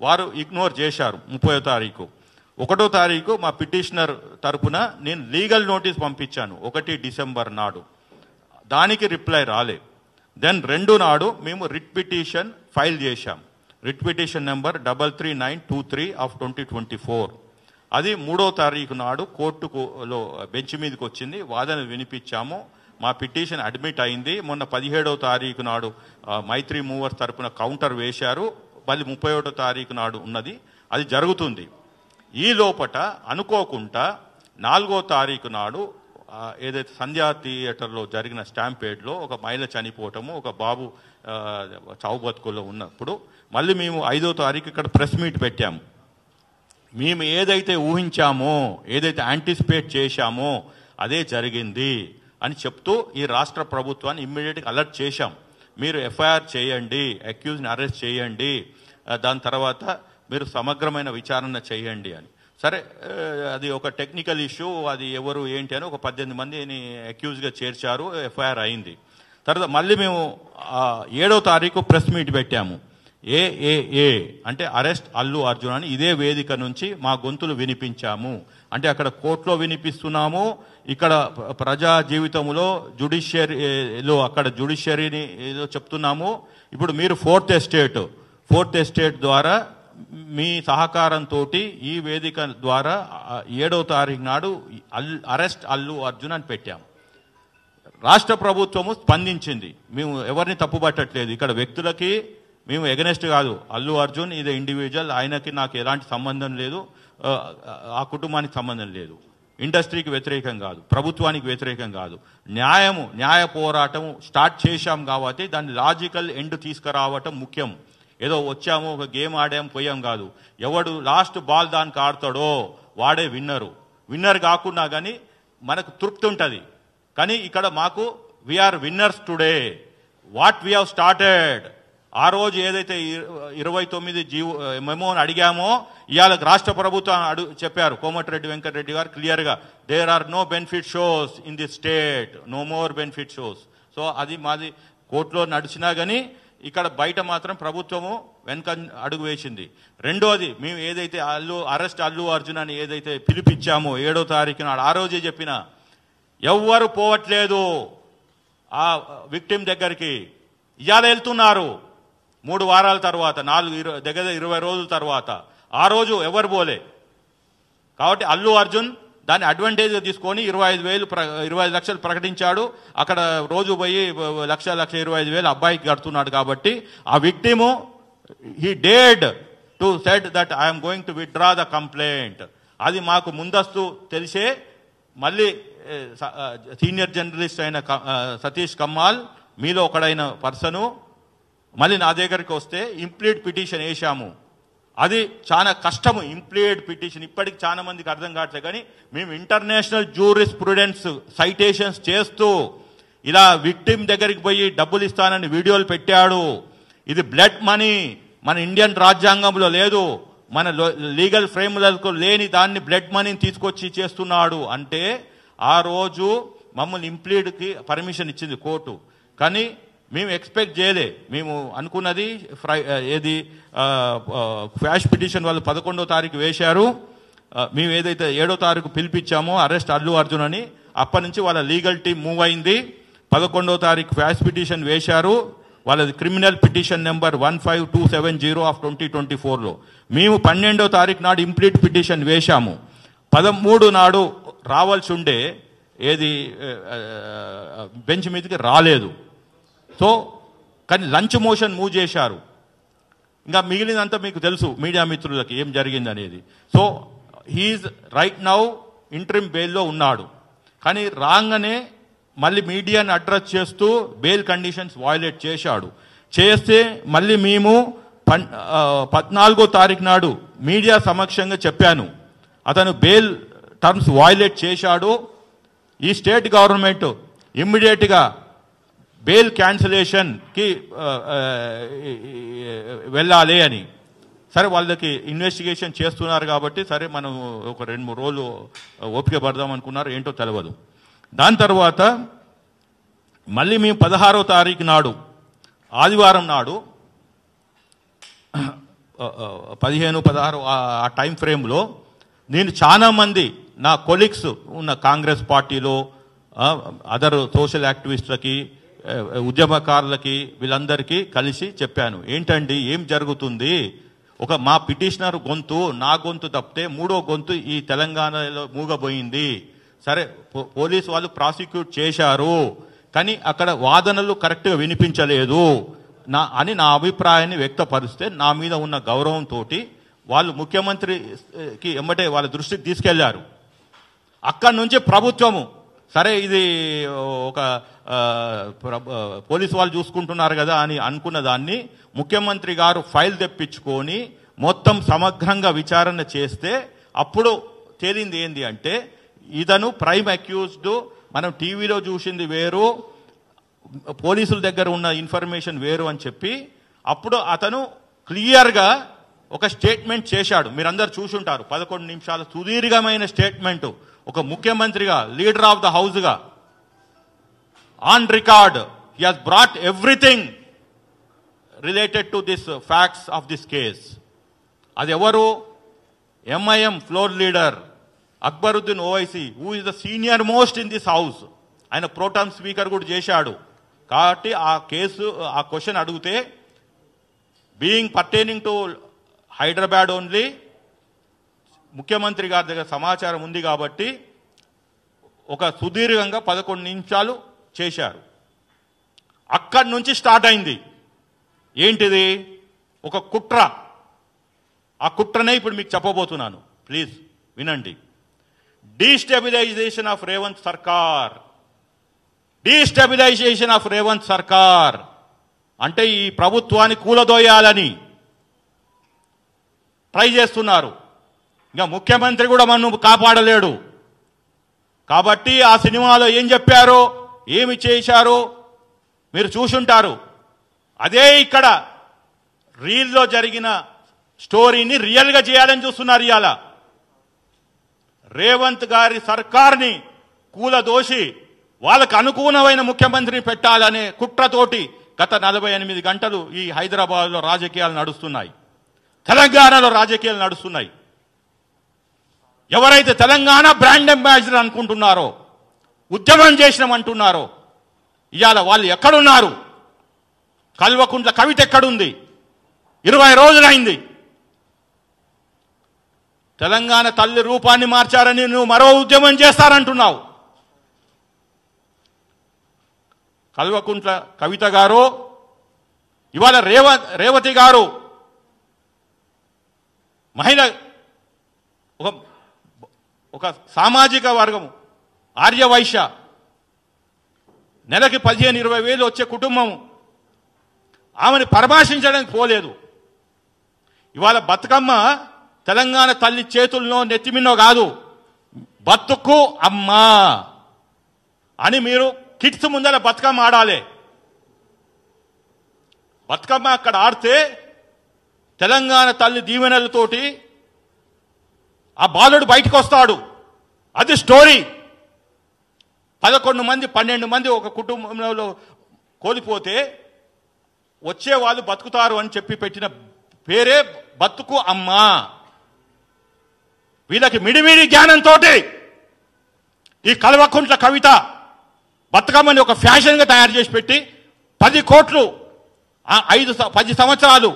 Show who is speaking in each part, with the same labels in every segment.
Speaker 1: వారు ఇగ్నోర్ చేశారు. 30వ తారీఖు 1వ తారీఖు మా పిటిషనర్ తరపున నేను లీగల్ నోటీస్ పంపించాను 1 డిసెంబర్ నాడు. దానికి రిప్లై రాలే. దెన్ 2 నాడు మేము రిట్ పిటిషన్ ఫైల్ చేశాం. Writ petition number 33923 of 2024. అది 3వ తారీఖు నాడు కోర్టులో బెంచ్ మీదకి వచ్చింది. వాదన వినిపించాము. మా పిటిషన్ అడ్మిట్ అయింది. మొన్న 17వ తారీఖు నాడు మైత్రి మూవర్స్ తరపున కౌంటర్ వేశారు. మళ్ళీ 31వ తారీఖు నాడు ఉన్నది. అది జరుగుతుంది. ఈ లోపట అనుకోకుండా 4వ తారీఖు నాడు ఏదైతే సంధ్యా థియేటర్లో జరిగిన స్టాంపేడ్లో ఒక మహిళ చనిపోవటము, ఒక బాబు చావు బతుకుల్లో ఉన్నప్పుడు మళ్ళీ మేము 5వ తారీఖు ఇక్కడ ప్రెస్ మీట్ పెట్టాము. మేము ఏదైతే ఊహించామో, ఏదైతే యాంటిసిపేట్ చేశామో అదే జరిగింది అని చెప్తూ ఈ రాష్ట్ర ప్రభుత్వాన్ని ఇమ్మీడియట్గా అలర్ట్ చేశాం. మీరు ఎఫ్ఐఆర్ చేయండి, అక్యూజ్ని అరెస్ట్ చేయండి, దాని తర్వాత మీరు సమగ్రమైన విచారణ చేయండి అని. సరే, అది ఒక టెక్నికల్ ఇష్యూ, అది ఎవరు ఏంటి అని ఒక 18 మందిని అక్యూజ్గా చేర్చారు. ఎఫ్ఐఆర్ అయింది. తర్వాత మళ్ళీ మేము 7వ తారీఖు ప్రెస్ మీట్ పెట్టాము. ఏఏఏ అంటే అరెస్ట్ అల్లు అర్జున్ అని ఇదే వేదిక నుంచి మా గొంతులు వినిపించాము. అంటే అక్కడ కోర్టులో వినిపిస్తున్నాము, ఇక్కడ ప్రజా జీవితంలో జ్యుడిషియరీలో అక్కడ జ్యుడిషియరీని ఏదో చెప్తున్నాము. ఇప్పుడు మీరు ఫోర్త్ ఎస్టేట్ ద్వారా మీ సహకారంతో ఈ వేదిక ద్వారా 7వ తారీఖు నాడు అరెస్ట్ అల్లు అర్జున్ అని పెట్టాము. రాష్ట్ర ప్రభుత్వము స్పందించింది. మేము ఎవరిని తప్పుపట్టట్లేదు. ఇక్కడ వ్యక్తులకి మేము ఎగనెస్ట్ కాదు. అల్లు అర్జున్ ఇది ఇండివిజువల్, ఆయనకి నాకు ఎలాంటి సంబంధం లేదు, ఆ కుటుంబానికి సంబంధం లేదు. ఇండస్ట్రీకి వ్యతిరేకం కాదు, ప్రభుత్వానికి వ్యతిరేకం కాదు. న్యాయ పోరాటం స్టార్ట్ చేశాం కాబట్టి దాన్ని లాజికల్ ఎండ్ తీసుకురావటం ముఖ్యం. ఏదో వచ్చాము, ఒక గేమ్ ఆడాం, పోయాం కాదు. ఎవడు లాస్ట్ బాల్ దానికి ఆడతాడో వాడే విన్నర్ కాకుండా కానీ మనకు తృప్తి ఉంటుంది. కానీ ఇక్కడ మాకు we are winners today. What we have started, ఆ రోజు ఏదైతే 29 మెమోని అడిగామో ఇవాళ రాష్ట్ర ప్రభుత్వం చెప్పారు. కోమటిరెడ్డి వెంకటరెడ్డి గారు క్లియర్గా, there are no benefit shows in the state, no more benefit shows. So అది మాది కోర్టులో నడిచినా కానీ ఇక్కడ బయట మాత్రం ప్రభుత్వము వెనక అడుగు వేసింది. రెండోది, మేము ఏదైతే అరెస్ట్ అల్లు అర్జున్ అని ఏదైతే పిలిపించామో 7వ తారీఖు నాడు, ఆ రోజే చెప్పిన ఎవ్వరు పోవట్లేదు ఆ విక్టిమ్ దగ్గరికి. ఇవాళ వెళ్తున్నారు 3 వారాల తర్వాత, 20 రోజుల తర్వాత. ఆ రోజు ఎవరు పోలే. కాబట్టి అల్లు అర్జున్ దాన్ని అడ్వాంటేజ్గా తీసుకొని 25 లక్షలు ప్రకటించాడు. అక్కడ రోజు పోయి 1,25,000 అబ్బాయికి కడుతున్నాడు. కాబట్టి ఆ విక్టిము హీ డేడ్ to said that I'm going to withdraw the complaint. అది మాకు ముందస్తు తెలిసే మళ్ళీ సీనియర్ జర్నలిస్ట్ అయిన సతీష్ కమ్మాల్ మీలో ఒకడైన పర్సను మళ్ళీ నా దగ్గరికి వస్తే ఇంప్లీడ్ పిటిషన్ వేశాము. అది చాలా కష్టము. ఇంప్లీడ్ పిటిషన్ ఇప్పటికి చాలా మందికి అర్థం కావట్లేదు. కానీ మేము ఇంటర్నేషనల్ జ్యూరిస్ప్రుడెన్స్ సైటేషన్స్ చేస్తూ ఇలా విక్టిమ్ దగ్గరికి పోయి డబ్బులు ఇస్తానని వీడియోలు పెట్టాడు. ఇది బ్లడ్ మనీ, మన ఇండియన్ రాజ్యాంగంలో లేదు, మన లీగల్ ఫ్రేమ్లకు లేని దాన్ని బ్లడ్ మనీని తీసుకొచ్చి చేస్తున్నాడు. అంటే ఆ రోజు మమ్మల్ని ఇంప్లీడ్కి పర్మిషన్ ఇచ్చింది కోర్టు. కానీ మేము ఎక్స్పెక్ట్ చేయలే. మేము అనుకున్నది ఏది ఫ్లాష్ పిటిషన్ వాళ్ళు 11వ తారీఖు వేశారు. మేము ఏదైతే 7వ తారీఖు పిలిపించామో అరెస్ట్ అల్లు అర్జున్ అని, అప్పటి నుంచి వాళ్ళ లీగల్ టీం మూవ్ అయింది. 11వ తారీఖు ఫ్లాష్ పిటిషన్ వేశారు. వాళ్ళది క్రిమినల్ పిటిషన్ నెంబర్ 15270 ఆఫ్ 2024లో. మేము 12వ తారీఖు నాడు ఇంప్లీట్ పిటిషన్ వేశాము. 13 నాడు రావాల్సి ఉండే ఏది బెంచ్ మీదకి రాలేదు. సో కానీ లంచ్ మోషన్ మూవ్ చేశారు. ఇంకా మిగిలినంతా మీకు తెలుసు మీడియా మిత్రులకి ఏం జరిగింది అనేది. So he is right now interim బెయిల్లో ఉన్నాడు. కానీ రాగానే మళ్ళీ మీడియాని అడ్రస్ చేస్తూ బెయిల్ కండిషన్స్ వయలేట్ చేస్తే మళ్ళీ మేము 14వ తారీఖు నాడు మీడియా సమక్షంగా చెప్పాను, అతను బెయిల్ టర్మ్స్ వయలేట్ చేశాడు. ఈ స్టేట్ గవర్నమెంట్ ఇమ్మీడియట్గా బెయిల్ క్యాన్సిలేషన్కి వెళ్ళాలి అని. సరే, వాళ్ళకి ఇన్వెస్టిగేషన్ చేస్తున్నారు కాబట్టి సరే మనం ఒక 2-3 రోజులు ఓపిక పడదాం అనుకున్నారు, ఏంటో తెలియదు. దాని తర్వాత మళ్ళీ మేము 16వ తారీఖు నాడు ఆదివారం నాడు 16 ఆ టైం ఫ్రేమ్లో నేను చాలా మంది నా కొలీగ్స్ ఉన్న కాంగ్రెస్ పార్టీలో అదర్ సోషల్ యాక్టివిస్టులకి ఉద్యమకారులకి వీళ్ళందరికీ కలిసి చెప్పాను, ఏంటండి ఏం జరుగుతుంది, మా పిటిషనర్ గొంతు నా గొంతు తప్పితే మూడో గొంతు ఈ తెలంగాణలో మూగబోయింది. సరే పోలీసు వాళ్ళు ప్రాసిక్యూట్ చేశారు కానీ అక్కడ వాదనలు కరెక్ట్గా వినిపించలేదు అని నా అభిప్రాయాన్ని వ్యక్తపరిస్తే నా మీద ఉన్న గౌరవంతో వాళ్ళు ముఖ్యమంత్రికి ఎమ్మటే వాళ్ళ దృష్టికి తీసుకెళ్లారు. అక్కడి నుంచి ప్రభుత్వము సరే ఇది ఒక పోలీసు వాళ్ళు చూసుకుంటున్నారు కదా అని అనుకున్న దాన్ని ముఖ్యమంత్రి గారు ఫైల్ తెప్పించుకొని మొత్తం సమగ్రంగా విచారణ చేస్తే అప్పుడు తేలింది ఏంది అంటే ఇతను ప్రైమ్ అక్యూజ్డ్, మనం టీవీలో చూసింది వేరు, పోలీసుల దగ్గర ఉన్న ఇన్ఫర్మేషన్ వేరు అని చెప్పి అప్పుడు అతను క్లియర్గా ఒక స్టేట్మెంట్ చేశాడు. మీరందరూ చూసుంటారు, 11 నిమిషాల సుదీర్ఘమైన స్టేట్మెంట్. ఒక ముఖ్యమంత్రిగా, లీడర్ ఆఫ్ ద హౌస్గా on record he has brought everything related to this facts of this case. అది ఎవరు? MIM floor leader Akbaruddin Owaisi, who is the senior most in this house. ఆయన ప్రోటామ్ స్పీకర్ కూడా చేశాడు. కాబట్టి ఆ క్వశ్చన్ అడిగితే being pertaining to Hyderabad only, ముఖ్యమంత్రి గారి దగ్గర సమాచారం ఉంది కాబట్టి ఒక సుదీర్ఘంగా 11 నిమిషాలు చేశారు. అక్కడి నుంచి స్టార్ట్ అయింది ఏంటిది? ఒక కుట్ర. ఆ కుట్రనే ఇప్పుడు మీకు చెప్పబోతున్నాను, ప్లీజ్ వినండి. డీస్టెబిలైజేషన్ ఆఫ్ రేవంత్ సర్కార్. డీస్టెబిలైజేషన్ ఆఫ్ రేవంత్ సర్కార్ అంటే ఈ ప్రభుత్వాన్ని కూలదోయాలని ట్రై చేస్తున్నారు. ఇంకా ముఖ్యమంత్రి కూడా మనం కాపాడలేడు. కాబట్టి ఆ సినిమాలో ఏం చెప్పారో, ఏమి చేశారో మీరు చూసుంటారు. అదే ఇక్కడ రీల్లో జరిగిన స్టోరీని రియల్గా చేయాలని చూస్తున్నారు. ఇవాళ రేవంత్ గారి సర్కార్ని కూలదోసి వాళ్ళకు అనుకూలమైన ముఖ్యమంత్రిని పెట్టాలనే కుట్రతోటి గత 48 గంటలు ఈ హైదరాబాద్లో రాజకీయాలు నడుస్తున్నాయి, తెలంగాణలో రాజకీయాలు నడుస్తున్నాయి. ఎవరైతే తెలంగాణ బ్రాండ్ అంబాసిడర్ అనుకుంటున్నారో, ఉద్యమం చేసినామంటున్నారో, ఇవాళ వాళ్ళు ఎక్కడున్నారు? కల్వకుంట్ల కవిత ఎక్కడుంది? 20 రోజులైంది. తెలంగాణ తల్లి రూపాన్ని మార్చారని నువ్వు మరో ఉద్యమం చేస్తారంటున్నావు. కల్వకుంట్ల కవిత గారు, ఇవాళ రేవతి గారు మహిళ, ఒక సామాజిక వర్గము, ఆర్యవైశ్య, నెలకి 15-20 వేలు వచ్చే కుటుంబం, ఆమెను పరామర్శించడానికి పోలేదు. ఇవాళ బతుకమ్మ తెలంగాణ తల్లి చేతుల్లో నెత్తిమిన్నో కాదు, బతుకు అమ్మా అని మీరు కిడ్స్ ముందర బతుకమ్మ ఆడాలి. బతుకమ్మ అక్కడ ఆడితే తెలంగాణ తల్లి దీవెనలతోటి ఆ బాలుడు బయటకు వస్తాడు. అది స్టోరీ. 11 మంది 12 మంది ఒక కుటుంబంలో కోల్పోతే వచ్చే వాళ్ళు బతుకుతారు అని చెప్పి పెట్టిన పేరే బతుకు అమ్మా. వీళ్ళకి మిడిమిడి జ్ఞానంతో ఈ కల్వకుంట్ల కవిత బతుకమ్మని ఒక ఫ్యాషన్గా తయారు చేసి పెట్టి 10 కోట్లు 10 సంవత్సరాలు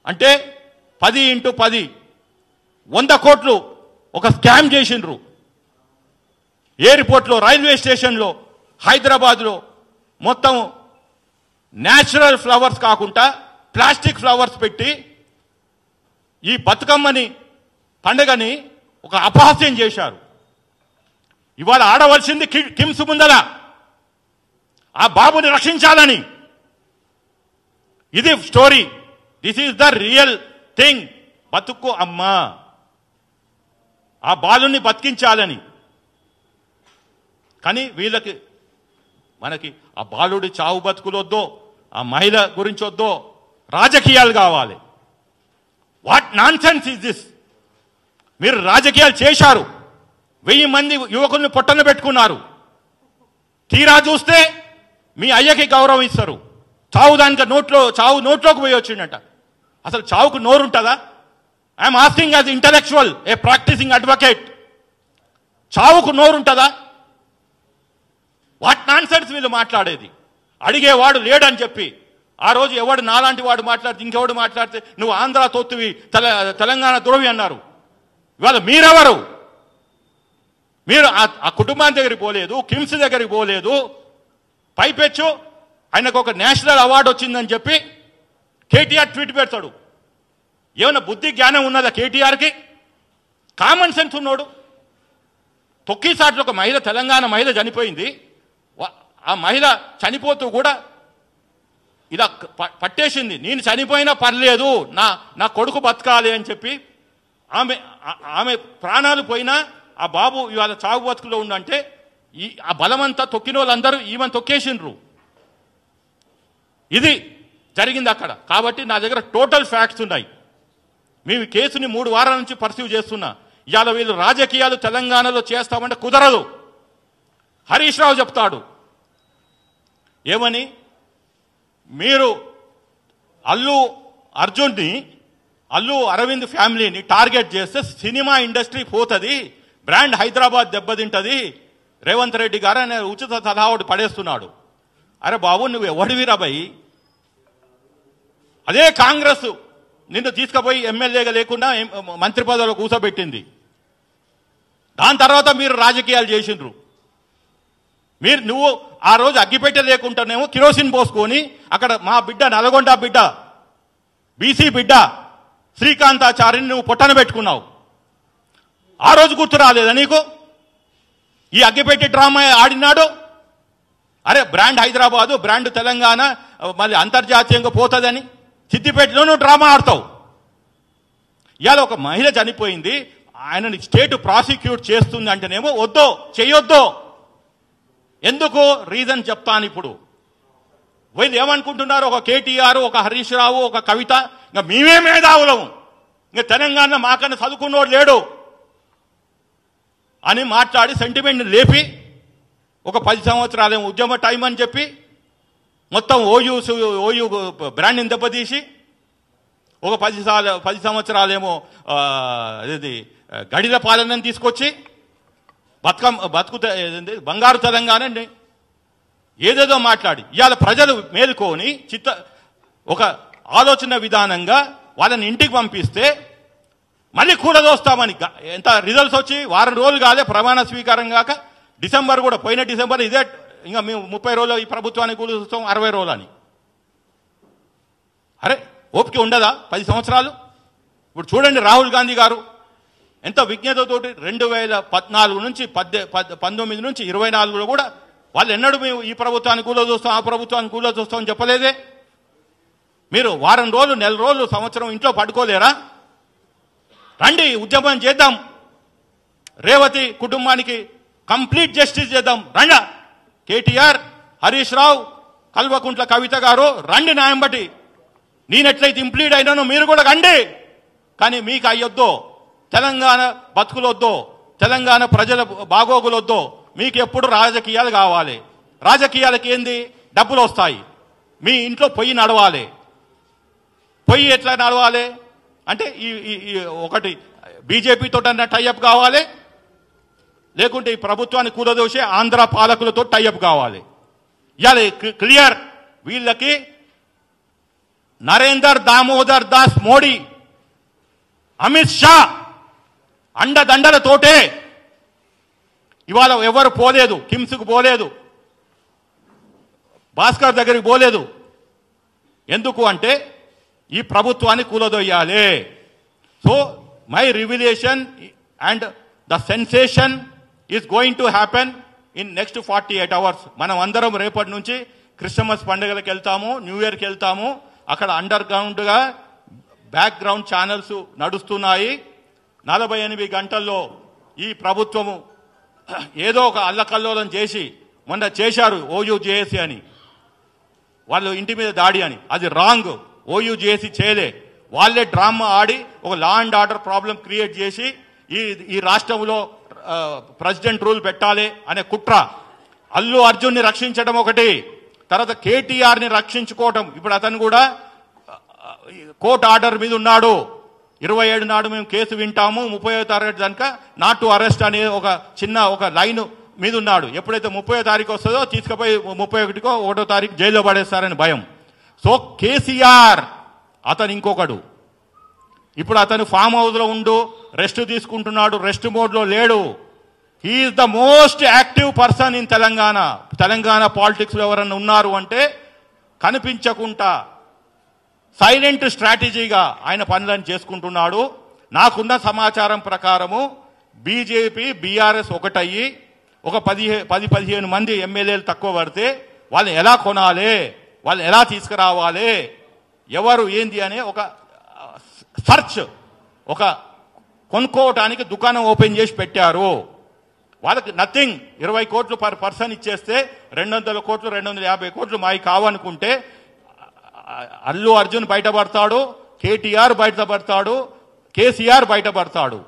Speaker 1: అంటే 10 × 10 100 కోట్లు ఒక స్కామ్ చేసిండ్రు. ఎయిర్పోర్ట్లో, రైల్వే స్టేషన్లో, హైదరాబాద్లో మొత్తం న్యాచురల్ ఫ్లవర్స్ కాకుండా ప్లాస్టిక్ ఫ్లవర్స్ పెట్టి ఈ బతుకమ్మని పండుగని ఒక అపహాస్యం చేశారు. ఇవాళ ఆడవలసింది కిమ్స్ ముందల ఆ బాబుని రక్షించాలని. ఇది story. This is the real thing. బతుకు అమ్మా, ఆ బాలుని బతికించాలని. కానీ వీళ్ళకి మనకి ఆ బాలుడి చావు బతుకులొద్దో, ఆ మహిళ గురించి వద్దో, రాజకీయాలు కావాలి. What non sense is this? మీరు రాజకీయాలు చేశారు, 1000 మంది యువకుల్ని పొట్టన పెట్టుకున్నారు. తీరా చూస్తే మీ అయ్యకి గౌరవం ఇస్తారు. చావు నోట్లోకి పోయి వచ్చిండట. అసలు చావుకు నోరుంటుందా? I'm asking as intellectual, a practicing advocate. చావుకు నోరుంటుందా? వాట్ నాన్ సెన్స్ వీళ్ళు మాట్లాడేది. అడిగేవాడు లేడని చెప్పి ఆ రోజు ఎవడు నాలాంటి వాడు మాట్లాడితే ఇంకెవడు మాట్లాడితే నువ్వు ఆంధ్ర తొత్తువి, తెలంగాణ దురవి అన్నారు. ఇవాళ మీరెవరు? మీరు ఆ కుటుంబాన్ని దగ్గరికి పోలేదు, కిమ్స్ దగ్గరికి పోలేదు. పైపెచ్చు ఆయనకు ఒక నేషనల్ అవార్డు వచ్చిందని చెప్పి కేటీఆర్ ట్వీట్ పెడతాడు. ఏమన్నా బుద్ధి జ్ఞానం ఉన్నదా కేటీఆర్కి? కామన్ సెన్స్ ఉన్నాడు. తొక్కిసాట్లో ఒక మహిళ, తెలంగాణ మహిళ చనిపోయింది. ఆ మహిళ చనిపోతూ కూడా ఇలా పట్టేసింది, నేను చనిపోయినా పర్లేదు, నా కొడుకు బతకాలి అని చెప్పి ఆమె ప్రాణాలు పోయినా ఆ బాబు ఇవాళ చావు బతుకులో ఉండంటే ఆ బలమంతా తొక్కిన వాళ్ళందరూ ఈమెను తొక్కేసిండ్రు. ఇది జరిగింది అక్కడ. కాబట్టి నా దగ్గర టోటల్ ఫ్యాక్ట్స్ ఉన్నాయి. మేము ఈ కేసుని 3 వారాల నుంచి పర్సీవ్ చేస్తున్నా. ఇవాళ వీళ్ళు రాజకీయాలు తెలంగాణలో చేస్తామంటే కుదరదు. హరీష్ రావు చెప్తాడు ఏమని, మీరు అల్లు అరవింద్ ఫ్యామిలీని టార్గెట్ చేస్తే సినిమా ఇండస్ట్రీ పోతుంది, బ్రాండ్ హైదరాబాద్ దెబ్బతింటది, రేవంత్ రెడ్డి గారు అనే ఉచిత సలహా ఒకటి పడేస్తున్నాడు. అరే బాబు, నువ్వు ఎవడివిరా భయ్? అదే కాంగ్రెస్ నిన్ను తీసుకుపోయి ఎమ్మెల్యేగా లేకుండా మంత్రి పదవిలో కూర్చోబెట్టింది. దాని తర్వాత మీరు రాజకీయాలు చేసిండ్రు. నువ్వు ఆ రోజు అగ్గిపెట్టె లేకుండానేమో కిరోసిన్ పోసుకొని అక్కడ మా బిడ్డ, నల్గొండ బిడ్డ, బీసీ బిడ్డ శ్రీకాంతాచారిని నువ్వు పొట్టన పెట్టుకున్నావు. ఆ రోజు గుర్తు రాలేదా నీకు? ఈ అగ్గిపెట్టి డ్రామా ఆడినాడు. అరే బ్రాండ్ హైదరాబాదు, బ్రాండ్ తెలంగాణ మళ్ళీ అంతర్జాతీయంగా పోతుందని సిద్దిపేటలో నువ్వు డ్రామా ఆడతావు. ఇవాళ ఒక మహిళ చనిపోయింది, ఆయనని స్టేట్ ప్రాసిక్యూట్ చేస్తుంది అంటేనేమో వద్దో, చెయ్యొద్దో. ఎందుకు? రీజన్ చెప్తాను ఇప్పుడు. వీళ్ళు ఏమనుకుంటున్నారు, ఒక కేటీఆర్, ఒక హరీష్ రావు, ఒక కవిత, ఇంకా మేమే మేధావులము, ఇంకా తెలంగాణ మాకన్నా చదువుకున్నోడు లేడు అని మాట్లాడి సెంటిమెంట్ని లేపి ఒక 10 సంవత్సరాలేమో ఉద్యమ టైం అని చెప్పి మొత్తం ఓయూ బ్రాండ్ని దెబ్బతీసి ఒక 10 సంవత్సరాలేమో ఇది గడిల పాలనని తీసుకొచ్చి బంగారు తెలంగాణ ఏదేదో మాట్లాడి ఇవాళ ప్రజలు మేలుకొని ఒక ఆలోచన విధానంగా వాళ్ళని ఇంటికి పంపిస్తే మళ్ళీ కూలదోస్తామని ఎంత రిజల్ట్స్ వచ్చి వారం రోజులు కాదే ప్రమాణ స్వీకారం కాక డిసెంబర్ కూడా, పోయిన డిసెంబర్ ఇదే ఇంకా మేము 30 రోజులు ఈ ప్రభుత్వానికి కూలుస్తాం, 60 రోజులు అని. అరే ఓపిక ఉండదా 10 సంవత్సరాలు? ఇప్పుడు చూడండి రాహుల్ గాంధీ గారు ఎంత విజ్ఞతతోటి 2014 నుంచి 19 నుంచి 24లో కూడా వాళ్ళు ఎన్నడూ మేము ఈ ప్రభుత్వాన్ని కూలో చూస్తాం, ఆ ప్రభుత్వాన్ని కూలో చూస్తాం అని చెప్పలేదే. మీరు వారం రోజులు, నెల రోజులు, సంవత్సరం ఇంట్లో పడుకోలేరా? రండి ఉద్యమం చేద్దాం, రేవతి కుటుంబానికి కంప్లీట్ జస్టిస్ చేద్దాం. రండా కేటీఆర్, హరీష్ రావు, కల్వకుంట్ల కవిత గారు రండి న్యాయం బట్టి. నేనెట్లయితే ఇంప్లీడ్ అయినానో మీరు కూడా రండి. కానీ మీకు అయ్యొద్దో, తెలంగాణ బతుకులొద్దో, తెలంగాణ ప్రజల బాగోగులొద్దో, మీకు ఎప్పుడు రాజకీయాలు కావాలి. రాజకీయాలకి ఏంది? డబ్బులు వస్తాయి. మీ ఇంట్లో పొయ్యి నడవాలి. పొయ్యి ఎట్లా నడవాలి అంటే ఈ ఒకటి బీజేపీతో టైఅప్ కావాలి, లేకుంటే ఈ ప్రభుత్వాన్ని కూలదోసే ఆంధ్ర పాలకులతో టైఅప్ కావాలి. ఇవాళ క్లియర్, వీళ్ళకి నరేందర్ దామోదర్ దాస్ మోడీ, అమిత్ షా అండదండలతోటే ఇవాళ ఎవరు పోలేదు, కిమ్స్కు పోలేదు, భాస్కర్ దగ్గరికి పోలేదు. ఎందుకు అంటే ఈ ప్రభుత్వాన్ని కూలదొయ్యాలి. So my revelation and the sensation is going to happen in next 48 hours. మనం అందరం రేపటి నుంచి క్రిస్మస్ పండుగలకు వెళ్తాము, న్యూ ఇయర్కి వెళ్తాము. అక్కడ అండర్ గ్రౌండ్గా బ్యాక్గ్రౌండ్ ఛానల్స్ నడుస్తున్నాయి. 48 గంటల్లో ఈ ప్రభుత్వము ఏదో ఒక అల్లకల్లోలం చేసి, మొన్న చేశారు ఓయూజేఏసీ అని, వాళ్ళు ఇంటి మీద దాడి అని, అది రాంగ్. ఓయూజేఏసీ చేయలే, వాళ్ళే డ్రామా ఆడి ఒక law and order problem create చేసి ఈ రాష్ట్రంలో ప్రెసిడెంట్ రూల్ పెట్టాలి అనే కుట్ర. అల్లు అర్జున్ని రక్షించడం ఒకటి, తర్వాత కేటీఆర్ని రక్షించుకోవటం. ఇప్పుడు అతను కూడా కోర్టు ఆర్డర్ మీద ఉన్నాడు. 27 నాడు మేము కేసు వింటాము, 30వ తారీఖు కనుక నాట్ టు అరెస్ట్ అనే ఒక లైన్ మీద ఉన్నాడు. ఎప్పుడైతే 30వ తారీఖు వస్తుందో తీసుకుపోయి 31కో 1వ తారీఖు జైల్లో పడేస్తారని భయం. సో కేసీఆర్ అతను ఇంకొకడు. ఇప్పుడు అతను ఫామ్ హౌస్లో ఉండు రెస్ట్ తీసుకుంటున్నాడు, రెస్ట్ మోడ్లో లేడు. He is the most active person in Telangana. Telangana పాలిటిక్స్లో ఎవరన్నా ఉన్నారు అంటే కనిపించకుండా సైలెంట్ స్ట్రాటజీగా ఆయన పనులను చేసుకుంటున్నాడు. నాకున్న సమాచారం ప్రకారము బీజేపీ బీఆర్ఎస్ ఒకటయ్యి ఒక 10-15 మంది ఎమ్మెల్యేలు తక్కువ పడితే వాళ్ళని ఎలా కొనాలి, వాళ్ళని ఎలా తీసుకురావాలి, ఎవరు ఏంది అనే ఒక సర్చ్, ఒక కొనుక్కోవటానికి దుకాణం ఓపెన్ చేసి పెట్టారు. వాళ్ళకి నథింగ్. 20 కోట్లు పర్ పర్సన్ ఇచ్చేస్తే 200 కోట్లు 250 కోట్లు మావి కావనుకుంటే అల్లు అర్జున్ బయటపడతాడు, కేటీఆర్ బయటపడతాడు, కేసీఆర్ బయటపడతాడు.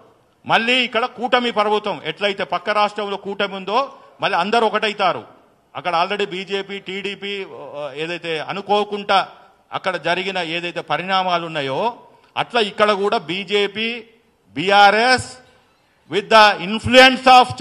Speaker 1: మళ్ళీ ఇక్కడ కూటమి ప్రభుత్వం ఎట్లయితే పక్క రాష్ట్రంలో కూటమి ఉందో మళ్ళీ అందరూ ఒకటైతారు. అక్కడ ఆల్రెడీ బీజేపీ టీడీపీ ఏదైతే అనుకోకుండా అక్కడ జరిగిన ఏదైతే పరిణామాలు ఉన్నాయో అట్లా ఇక్కడ కూడా BJP BRS with the influence of